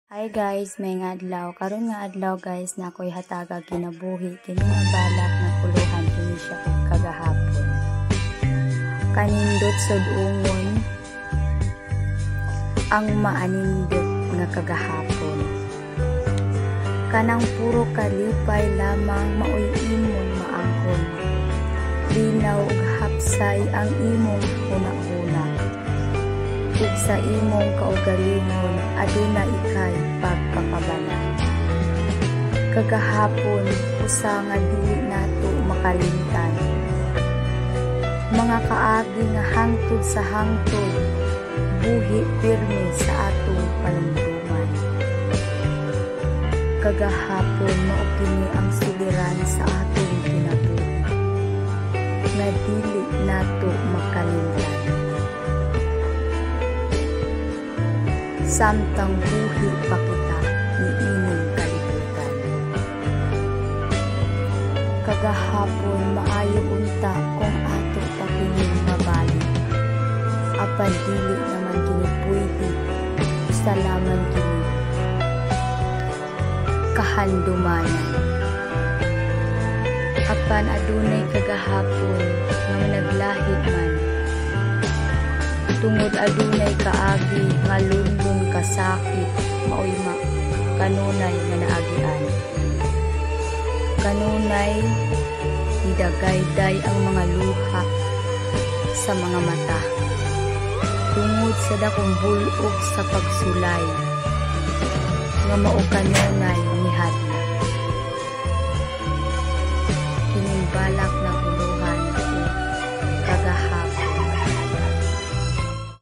Hi guys, may nga adlaw. Karon nga adlaw guys na ako'y hataga kinabuhi kini nga balak na kuluhan kini siya kagahapon. Kanindot sud ungon ang maanindot nga kagahapon. Kanang puro kalipay lamang maoy imong maangkon. Linaw ug hapsay ang imong una-una. Ug sa imong kaugalingon aduna ikay pagpakabana. Kagahapon usa nga dili nato makalimtan. Mga kaagi nga hangtod sa hangtod, buhi pirmi sa atong panumduman. Kagahapon mao kini ang suliran sa atong kinabuhi, nga dili nato makalimtan. Samtang buhi pa kita ni ining kalibutan. Kagahapon maayo unta kung ato pa kining mabalik. Apan dili naman kini pwede, salaman kini kahandumanan. Apan adunay kagahapon nga naglahi man. Tungod adunay kaagi nga lundon kasakit maoy kanunay nga naagian. Kanunay idagayday ang mga luha sa mga mata. Tungod sa dakong bulog sa pagsulay nga mao kanunay nihadlok.